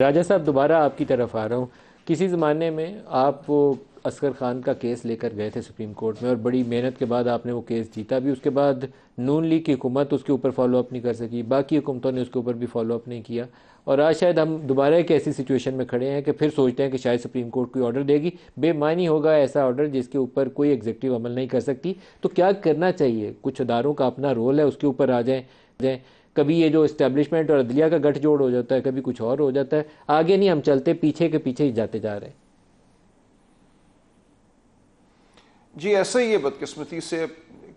راجہ صاحب دوبارہ آپ کی طرف آ رہا ہوں۔ کسی زمانے میں آپ وہ اصغر خان کا کیس لے کر گئے تھے سپریم کورٹ میں، اور بڑی محنت کے بعد آپ نے وہ کیس جیتا بھی۔ اس کے بعد نون لیگ کی حکومت اس کے اوپر فالو اپ نہیں کر سکی، باقی حکومتوں نے اس کے اوپر بھی فالو اپ نہیں کیا، اور آج شاید ہم دوبارہ ایک ایسی سچویشن میں کھڑے ہیں کہ پھر سوچتے ہیں کہ شاید سپریم کورٹ کوئی آرڈر دے گی، بے معنی ہوگا ایسا آرڈر جس کے اوپر کوئی ایگزیکٹو عمل نہیں کر سکتی۔ تو کیا کرنا چاہیے؟ کچھ اداروں کا اپنا رول ہے، اس کے اوپر آ جائیں۔ کبھی یہ جو اسٹیبلشمنٹ اور عدلیہ کا گٹھ جوڑ ہو جاتا ہے، کبھی کچھ اور ہو جاتا ہے، آگے نہیں ہم چلتے، پیچھے کے پیچھے ہی جاتے جا رہے ہیں۔ جی ایسا ہی ہے بدقسمتی سے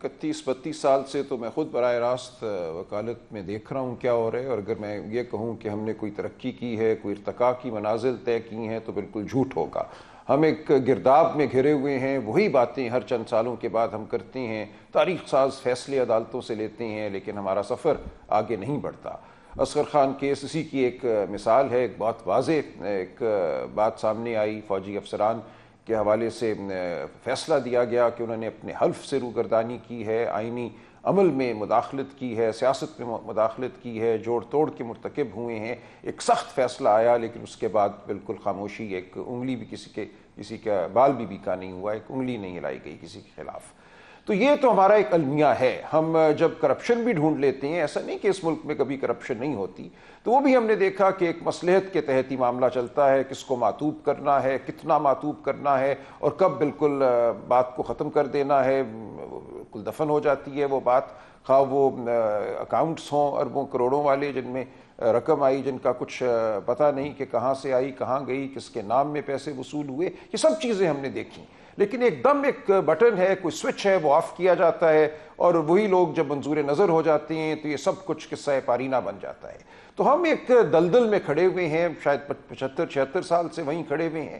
31-32 سال سے تو میں خود براہ راست وکالت میں دیکھ رہا ہوں کیا ہو رہا ہے، اور اگر میں یہ کہوں کہ ہم نے کوئی ترقی کی ہے، کوئی ارتقاء کی منازل طے کی ہیں تو بالکل جھوٹ ہوگا۔ ہم ایک گرداب میں گھرے ہوئے ہیں، وہی باتیں ہر چند سالوں کے بعد ہم کرتے ہیں، تاریخ ساز فیصلے عدالتوں سے لیتے ہیں، لیکن ہمارا سفر آگے نہیں بڑھتا۔ اصغر خان کیس اسی کی ایک مثال ہے۔ ایک بہت واضح ایک بات سامنے آئی، فوجی افسران کے حوالے سے فیصلہ دیا گیا کہ انہوں نے اپنے حلف سے روگردانی کی ہے، آئینی عمل میں مداخلت کی ہے، سیاست میں مداخلت کی ہے، جوڑ توڑ کے مرتکب ہوئے ہیں۔ ایک سخت فیصلہ آیا، لیکن اس کے بعد بالکل خاموشی، ایک انگلی بھی کسی کا بال بھی بیکا نہیں ہوا، ایک انگلی نہیں ہلائی گئی کسی کے خلاف۔ تو یہ تو ہمارا ایک المیہ ہے۔ ہم جب کرپشن بھی ڈھونڈ لیتے ہیں، ایسا نہیں کہ اس ملک میں کبھی کرپشن نہیں ہوتی، تو وہ بھی ہم نے دیکھا کہ ایک مصلحت کے تحت ہی معاملہ چلتا ہے، کس کو معطوب کرنا ہے، کتنا معطوب کرنا ہے، اور کب بالکل بات کو ختم کر دینا ہے، بالکل دفن ہو جاتی ہے وہ بات۔ خواہ وہ اکاؤنٹس ہوں اربوں کروڑوں والے، جن میں رقم آئی جن کا کچھ پتہ نہیں کہ کہاں سے آئی، کہاں گئی، کس کے نام میں پیسے وصول ہوئے، یہ سب چیزیں ہم نے دیکھیں۔ لیکن ایک دم ایک بٹن ہے، کوئی سوئچ ہے، وہ آف کیا جاتا ہے، اور وہی لوگ جب منظور نظر ہو جاتے ہیں تو یہ سب کچھ قصہ پارینہ بن جاتا ہے۔ تو ہم ایک دلدل میں کھڑے ہوئے ہیں، شاید 75-76 سال سے وہیں کھڑے ہوئے ہیں،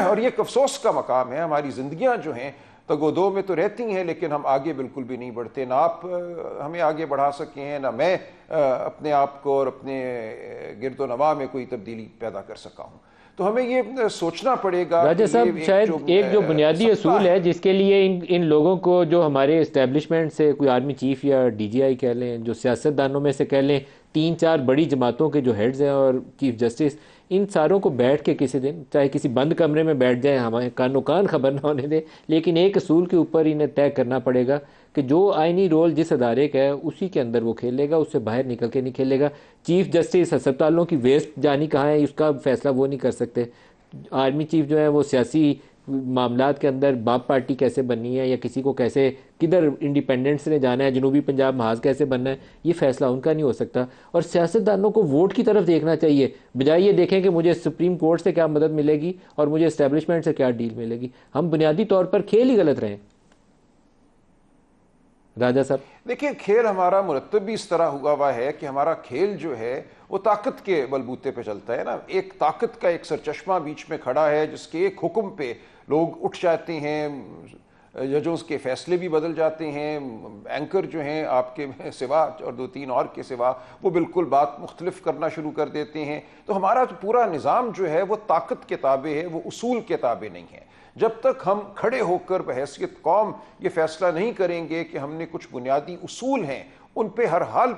اور یہ ایک افسوس کا مقام ہے۔ ہماری زندگیاں جو ہیں تگ و دو میں تو رہتی ہیں، لیکن ہم آگے بالکل بھی نہیں بڑھتے۔ نہ آپ ہمیں آگے بڑھا سکے ہیں، نہ میں اپنے آپ کو اور اپنے گرد و نواح میں کوئی تبدیلی پیدا کر سکا ہوں۔ تو ہمیں یہ سوچنا پڑے گا۔ راجہ صاحب شاید ایک جو بنیادی اصول ہے جس کے لیے ان لوگوں کو، جو ہمارے اسٹیبلشمنٹ سے، کوئی آرمی چیف یا ڈی جی آئی کہہ لیں، جو سیاست دانوں میں سے کہہ لیں، 3-4 بڑی جماعتوں کے جو ہیڈز ہیں اور چیف جسٹس، ان ساروں کو بیٹھ کے کسی دن، چاہے کسی بند کمرے میں بیٹھ جائیں، ہمارے کانو کان خبر نہ ہونے دیں، لیکن ایک اصول کے اوپر انہیں طے کرنا پڑے گا کہ جو آئینی رول جس ادارے کا ہے اسی کے اندر وہ کھیلے گا، اس سے باہر نکل کے نہیں کھیلے گا۔ چیف جسٹس ہسپتالوں کی ویسٹ جانی کہاں ہے، اس کا فیصلہ وہ نہیں کر سکتے۔ آرمی چیف جو ہے وہ سیاسی معاملات کے اندر باپ پارٹی کیسے بننی ہے، یا کسی کو کیسے کدھر انڈیپینڈنس نے جانا ہے، جنوبی پنجاب محاذ کیسے بننا ہے، یہ فیصلہ ان کا نہیں ہو سکتا۔ اور سیاستدانوں کو ووٹ کی طرف دیکھنا چاہیے، بجائے یہ دیکھیں کہ مجھے سپریم کورٹ سے کیا مدد ملے گی اور مجھے اسٹیبلشمنٹ سے کیا ڈیل ملے گی۔ ہم بنیادی طور پر کھیل ہی غلط رہے ہیں۔ راجہ صاحب دیکھیں، کھیل ہمارا مرتب بھی اس طرح ہوا ہے کہ ہمارا کھیل جو ہے وہ طاقت کے بلبوتے پہ چلتا ہے نا۔ ایک طاقت کا ایک سرچشمہ بیچ میں کھڑا ہے، جس کے ایک حکم پہ لوگ اٹھ جاتے ہیں، ججوں کے فیصلے بھی بدل جاتے ہیں، اینکر جو ہیں آپ کے سوا اور 2-3 اور کے سوا وہ بالکل بات مختلف کرنا شروع کر دیتے ہیں۔ تو ہمارا جو پورا نظام جو ہے وہ طاقت کے تابع ہے، وہ اصول کے تابع نہیں ہے۔ جب تک ہم کھڑے ہو کر بحیثیت قوم یہ فیصلہ نہیں کریں گے کہ ہم نے کچھ بنیادی اصول ہیں، ان پہ ہر حال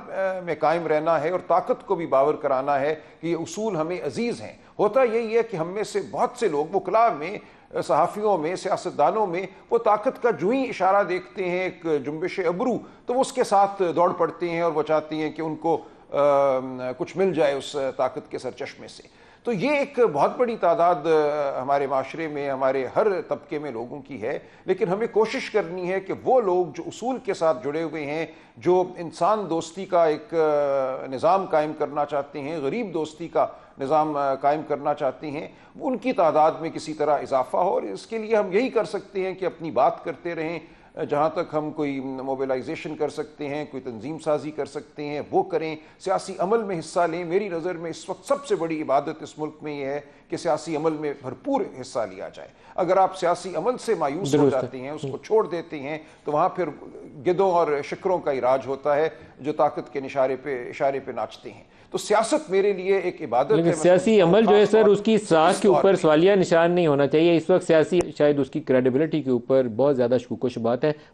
میں قائم رہنا ہے، اور طاقت کو بھی باور کرانا ہے کہ یہ اصول ہمیں عزیز ہیں۔ ہوتا یہی ہے کہ ہم میں سے بہت سے لوگ وکلاء میں، صحافیوں میں، سیاستدانوں میں، وہ طاقت کا جو ہی اشارہ دیکھتے ہیں، ایک جنبش ابرو، تو وہ اس کے ساتھ دوڑ پڑتے ہیں، اور وہ چاہتے ہیں کہ ان کو کچھ مل جائے اس طاقت کے سرچشمے سے۔ تو یہ ایک بہت بڑی تعداد ہمارے معاشرے میں، ہمارے ہر طبقے میں لوگوں کی ہے، لیکن ہمیں کوشش کرنی ہے کہ وہ لوگ جو اصول کے ساتھ جڑے ہوئے ہیں، جو انسان دوستی کا ایک نظام قائم کرنا چاہتے ہیں، غریب دوستی کا نظام قائم کرنا چاہتے ہیں، ان کی تعداد میں کسی طرح اضافہ ہو۔ اور اس کے لیے ہم یہی کر سکتے ہیں کہ اپنی بات کرتے رہیں، جہاں تک ہم کوئی موبلائزیشن کر سکتے ہیں، کوئی تنظیم سازی کر سکتے ہیں وہ کریں، سیاسی عمل میں حصہ لیں۔ میری نظر میں اس وقت سب سے بڑی عبادت اس ملک میں یہ ہے کہ سیاسی عمل میں بھرپور حصہ لیا جائے۔ اگر آپ سیاسی عمل سے مایوس ہو جاتے ہیں، اس کو چھوڑ دیتے ہیں، تو وہاں پھر گدوں اور شکروں کا ہی راج ہوتا ہے، جو طاقت کے اشارے پہ ناچتے ہیں۔ تو سیاست میرے لیے ایک عبادت ہے۔ لیکن سیاسی عمل جو ہے سر، اس کی ساکھ کے اوپر سوالیہ نشان نہیں ہونا چاہیے۔ اس وقت سیاسی شاید اس کی کریڈیبلٹی کے اوپر بہت زیادہ شکوک و شبہات ہے۔